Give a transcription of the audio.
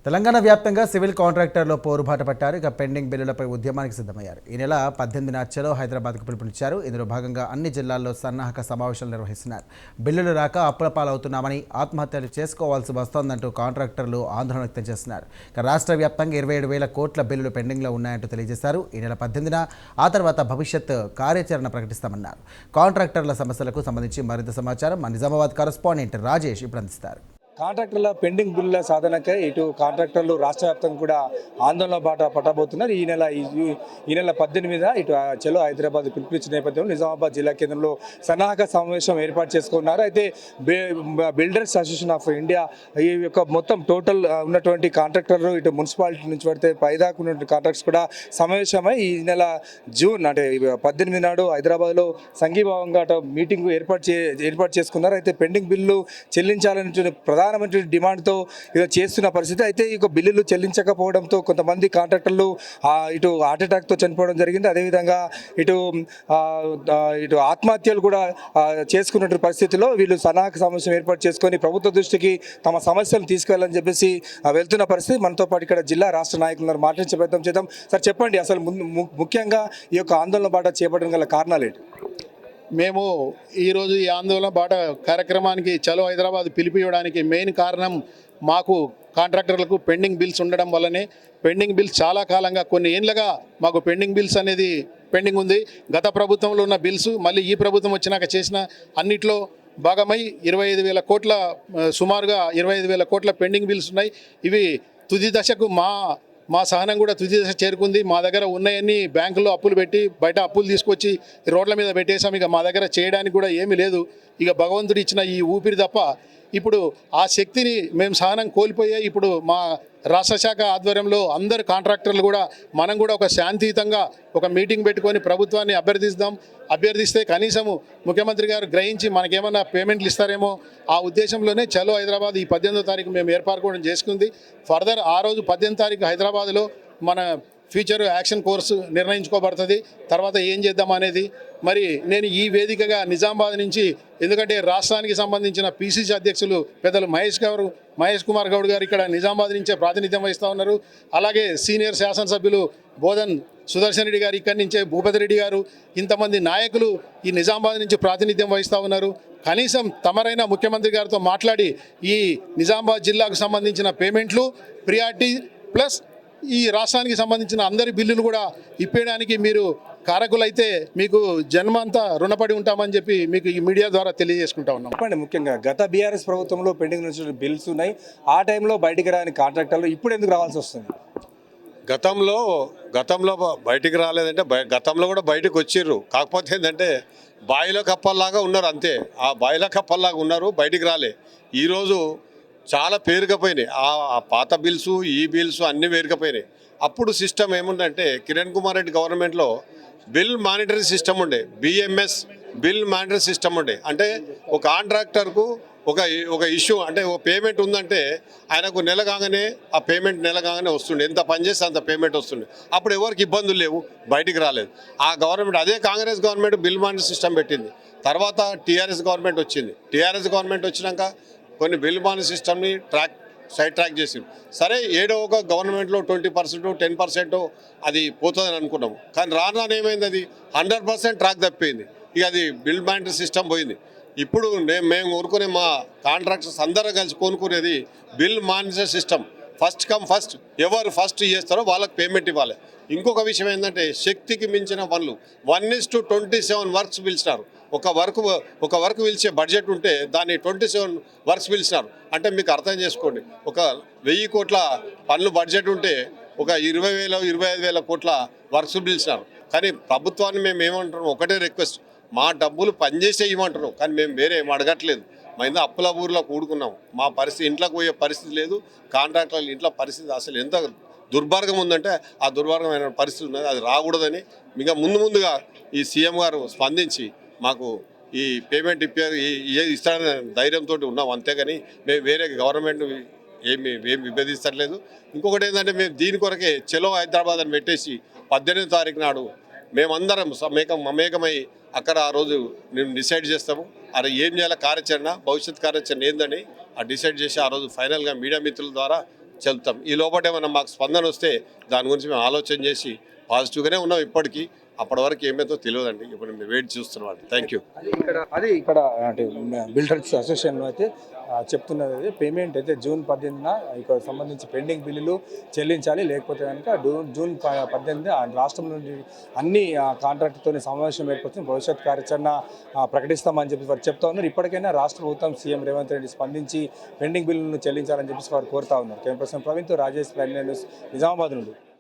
తెలంగాణ వ్యాప్తంగా సివిల్ కాంట్రాక్టర్లు పోరుబాట పట్టారు. ఇక పెండింగ్ బిల్లులపై ఉద్యమానికి సిద్ధమయ్యారు. ఈ నెల 18న చలో హైదరాబాద్కు పిలుపునిచ్చారు. ఇందులో భాగంగా అన్ని జిల్లాల్లో సన్నాహక సమావేశాలు నిర్వహిస్తున్నారు. బిల్లులు రాక అప్పుల పాలవుతున్నామని, ఆత్మహత్యలు చేసుకోవాల్సి వస్తోందంటూ కాంట్రాక్టర్లు ఆందోళన వ్యక్తం చేస్తున్నారు. ఇక రాష్ట్ర వ్యాప్తంగా 27,000 కోట్ల బిల్లులు పెండింగ్లో ఉన్నాయంటూ తెలియజేశారు. ఈ నెల 18న ఆ తర్వాత భవిష్యత్ కార్యాచరణ ప్రకటిస్తామన్నారు. కాంట్రాక్టర్ల సమస్యలకు సంబంధించి మరింత సమాచారం మా నిజామాబాద్ కరెస్పాండెంట్ రాజేష్ ఇప్పుడు అందిస్తారు. కాంట్రాక్టర్ల పెండింగ్ బిల్లుల సాధనకై ఇటు కాంట్రాక్టర్లు రాష్ట్ర వ్యాప్తంగా కూడా ఆందోళన బాట పట్టబోతున్నారు. ఈ నెల 18 ఇటు చలో హైదరాబాద్ పిలుపునిచ్చిన నేపథ్యంలో నిజామాబాద్ జిల్లా కేంద్రంలో సన్నాహక సమావేశం ఏర్పాటు చేసుకున్నారు. అయితే బిల్డర్స్ అసోసియేషన్ ఆఫ్ ఇండియా ఈ యొక్క మొత్తం టోటల్ ఉన్నటువంటి కాంట్రాక్టర్లు ఇటు మున్సిపాలిటీ నుంచి పడితే పైదాకా ఉన్నటువంటి కాంట్రాక్ట్స్ కూడా సమావేశమై ఈ నెల జూన్ అంటే 18 నాడు హైదరాబాద్లో సంఘీభావంగా మీటింగ్ ఏర్పాటు చేసుకున్నారు. అయితే పెండింగ్ బిల్లు చెల్లించాలనే ప్రధానమంత్రి డిమాండ్తో చేస్తున్న పరిస్థితి. అయితే ఇక బిల్లులు చెల్లించకపోవడంతో కొంతమంది కాంట్రాక్టర్లు ఇటు హార్ట్ అటాక్తో చనిపోవడం జరిగింది. అదేవిధంగా ఇటు ఆత్మహత్యలు కూడా చేసుకున్న పరిస్థితిలో వీళ్ళు సన్నాహక సమావేశం ఏర్పాటు చేసుకొని ప్రభుత్వ దృష్టికి తమ సమస్యలను తీసుకెళ్లాలని చెప్పేసి వెళ్తున్న పరిస్థితి. మనతో పాటు ఇక్కడ జిల్లా రాష్ట్ర నాయకులను మాట్లాడించే ప్రయత్నం చేద్దాం. సార్ చెప్పండి, అసలు ముఖ్యంగా ఈ యొక్క ఆందోళన బాట చేపట్టడం గల కారణాలు ఏంటి? మేము ఈరోజు ఈ ఆందోళన బాట కార్యక్రమానికి చలో హైదరాబాద్ పిలిపియడానికి మెయిన్ కారణం మాకు కాంట్రాక్టర్లకు పెండింగ్ బిల్స్ ఉండడం వల్లనే. పెండింగ్ బిల్స్ చాలా కాలంగా కొన్ని ఏళ్ళగా మాకు పెండింగ్ బిల్స్ అనేది పెండింగ్ ఉంది. గత ప్రభుత్వంలో ఉన్న బిల్స్ మళ్ళీ ఈ ప్రభుత్వం వచ్చినాక చేసిన అన్నిట్లో భాగమై 25,000 కోట్ల సుమారుగా 25,000 కోట్ల పెండింగ్ బిల్స్ ఉన్నాయి. ఇవి తుది దశకు మా సహనం కూడా తుది దశ చేరుకుంది. మా దగ్గర ఉన్నాయన్నీ బ్యాంకుల్లో అప్పులు పెట్టి బయట అప్పులు తీసుకొచ్చి రోడ్ల మీద పెట్టేసాం. ఇక మా దగ్గర చేయడానికి కూడా ఏమీ లేదు. ఇక భగవంతుడు ఇచ్చిన ఈ ఊపిరి తప్ప ఇప్పుడు ఆ శక్తిని మేము సహనం కోల్పోయే ఇప్పుడు మా రాష్ట్ర శాఖ ఆధ్వర్యంలో అందరు కాంట్రాక్టర్లు కూడా మనం కూడా ఒక శాంతియుతంగా ఒక మీటింగ్ పెట్టుకొని ప్రభుత్వాన్ని అభ్యర్థిస్తే కనీసము ముఖ్యమంత్రి గారు గ్రహించి మనకేమన్నా పేమెంట్లు ఇస్తారేమో ఆ ఉద్దేశంలోనే చలో హైదరాబాద్ ఈ 18వ తారీఖు మేము ఏర్పాటు చేసుకుంది. ఫర్దర్ ఆ రోజు 18వ తారీఖు హైదరాబాద్లో మన ఫ్యూచర్ యాక్షన్ కోర్సు నిర్ణయించుకోబడుతుంది. తర్వాత ఏం చేద్దాం అనేది మరి నేను ఈ వేదికగా నిజామాబాద్ నుంచి, ఎందుకంటే రాష్ట్రానికి సంబంధించిన పిసిసి అధ్యక్షులు పెద్దలు మహేష్ కుమార్ గౌడ్ గారు ఇక్కడ నిజామాబాద్ నుంచే ప్రాతినిధ్యం వహిస్తూ ఉన్నారు. అలాగే సీనియర్ శాసనసభ్యులు బోధన్ సుదర్శన్ రెడ్డి గారు, ఇక్కడి నుంచే భూపతి రెడ్డి గారు, ఇంతమంది నాయకులు ఈ నిజామాబాద్ నుంచి ప్రాతినిధ్యం వహిస్తూ ఉన్నారు. కనీసం తమరైన ముఖ్యమంత్రి గారితో మాట్లాడి ఈ నిజామాబాద్ జిల్లాకు సంబంధించిన పేమెంట్లు ప్రియారిటీ ప్లస్ ఈ రాష్ట్రానికి సంబంధించిన అందరి బిల్లులు కూడా ఇప్పేయడానికి మీరు కారకులైతే మీకు జన్మంతా రుణపడి ఉంటామని చెప్పి మీకు ఈ మీడియా ద్వారా తెలియజేసుకుంటా ఉన్నాం. చెప్పండి, ముఖ్యంగా గత బీఆర్ఎస్ ప్రభుత్వంలో పెండింగ్ నుంచి బిల్స్ ఉన్నాయి. ఆ టైంలో బయటికి రాని కాంట్రాక్టర్లు ఇప్పుడు ఎందుకు రావాల్సి వస్తుంది? గతంలో బయటికి రాలేదంటే గతంలో కూడా బయటకు వచ్చిర్రు. కాకపోతే ఏంటంటే బాయిలో కప్పల్లాగా ఉన్నారు, అంతే. ఆ బాయిలో కప్పల్లాగా ఉన్నారు, బయటికి రాలే. ఈరోజు చాలా పేరుకపోయినాయి. ఆ పాత బిల్సు ఈ బిల్సు అన్నీ పేరుకపోయినాయి. అప్పుడు సిస్టమ్ ఏముందంటే కిరణ్ కుమార్ రెడ్డి గవర్నమెంట్లో బిల్ మానిటరింగ్ సిస్టమ్ ఉండే, బిఎంఎస్ బిల్ మానిటరింగ్ సిస్టమ్ ఉండే. అంటే ఒక కాంట్రాక్టర్కు ఒక ఇష్యూ అంటే ఒక పేమెంట్ ఉందంటే ఆయనకు నెల కాగానే ఆ పేమెంట్ నెల కాగానే వస్తుండే, ఎంత పని చేస్తే అంత పేమెంట్ వస్తుండే. అప్పుడు ఎవరికి ఇబ్బందులు లేవు, బయటికి రాలేదు. ఆ గవర్నమెంట్, అదే Congress government bill monitoring system పెట్టింది. తర్వాత టీఆర్ఎస్ గవర్నమెంట్ వచ్చింది. టీఆర్ఎస్ గవర్నమెంట్ వచ్చినాక కొన్ని బిల్ మానిటరింగ్ సిస్టమ్ని సైడ్ ట్రాక్ చేసింది. సరే, ఏడో ఒక గవర్నమెంట్లో 20%, 10% అది పోతుందని అనుకున్నాము. కానీ రాను ఏమైంది, అది 100% ట్రాక్ తప్పింది. ఇక అది బిల్ మానిటరింగ్ సిస్టమ్ పోయింది. ఇప్పుడు మేము ఊరుకునే మా కాంట్రాక్టర్స్ అందరూ కలిసి కొనుక్కునేది bill monitoring system. First come first, ఎవరు ఫస్ట్ చేస్తారో వాళ్ళకి పేమెంట్ ఇవ్వాలి. ఇంకొక విషయం ఏంటంటే శక్తికి మించిన పనులు 1:27 వర్క్స్ పిలిచినారు. ఒక వర్క్ పిలిచే బడ్జెట్ ఉంటే దాన్ని 27 వర్క్స్ పిలిచినారు. అంటే మీకు అర్థం చేసుకోండి, ఒక 1000 కోట్ల పనులు బడ్జెట్ ఉంటే ఒక 20,000, 25,000 కోట్ల వర్క్స్ పిలిచినారు. కానీ ప్రభుత్వాన్ని మేము ఏమంటున్నాం, ఒకటే రిక్వెస్ట్, మా డబ్బులు పనిచేసే ఇవ్వమంటున్నాం. కానీ మేము వేరే ఏం అడగట్లేదు. మేము అప్పుల ఊరిలో కూడుకున్నాం. మా పరిస్థితి, ఇంట్లోకి పోయే పరిస్థితి లేదు. కాంట్రాక్టర్ల ఇంట్లో పరిస్థితి అసలు ఎంత దుర్మార్గం ఉందంటే ఆ దుర్మార్గమైన పరిస్థితి ఉన్నది. అది రాకూడదని ఇంకా ముందుగా ఈ సీఎం గారు స్పందించి మాకు ఈ పేమెంట్ ఇస్తారనే ధైర్యంతో ఉన్నాం, అంతేగాని మేము వేరే గవర్నమెంట్ ఏమి విభేదిస్తలేదు. ఇంకొకటి ఏంటంటే మేము దీని కొరకే చలో హైదరాబాద్ అని పెట్టేసి 18వ తారీఖు నాడు మేమందరం మమేకమై అక్కడ ఆ రోజు మేము డిసైడ్ చేస్తాము. అది ఏం చేయాలి, భవిష్యత్ కార్యాచరణ ఏందని డిసైడ్ చేసి ఆ రోజు ఫైనల్గా మీడియా మిత్రుల ద్వారా చెల్తాం. ఈ లోపల ఏమైనా మాకు స్పందన వస్తే దాని గురించి మేము ఆలోచన చేసి పాజిటివ్గానే ఉన్నాం ఇప్పటికీ. అప్పటి వరకు ఏమైతే తెలియదండి. ఇప్పుడు మేము వెయిట్ చూస్తున్నాం. Thank you. ఇక్కడ అంటే బిల్డర్స్ అసోసియేషన్ అయితే చెప్తున్నది అదే పేమెంట్ అయితే జూన్ 18న ఇక్కడ సంబంధించి పెండింగ్ బిల్లులు చెల్లించాలి, లేకపోతే కనుక జూన్ 18 రాష్ట్రం నుండి అన్ని కాంట్రాక్టుతో సమావేశం ఏర్పడుతుంది, భవిష్యత్ కార్యాచరణ ప్రకటిస్తామని చెప్పి వారు చెప్తా ఉన్నారు. ఇప్పటికైనా రాష్ట్ర ప్రభుత్వం సీఎం రేవంత్ రెడ్డి స్పందించి పెండింగ్ బిల్లులను చెల్లించాలని చెప్పేసి వారు కోరుతా ఉన్నారు. కెమెరా పర్సన్ ప్రవీణ్తో రాజేష్, ప్రైమ్ న్యూస్, నిజామాబాద్ నుండి.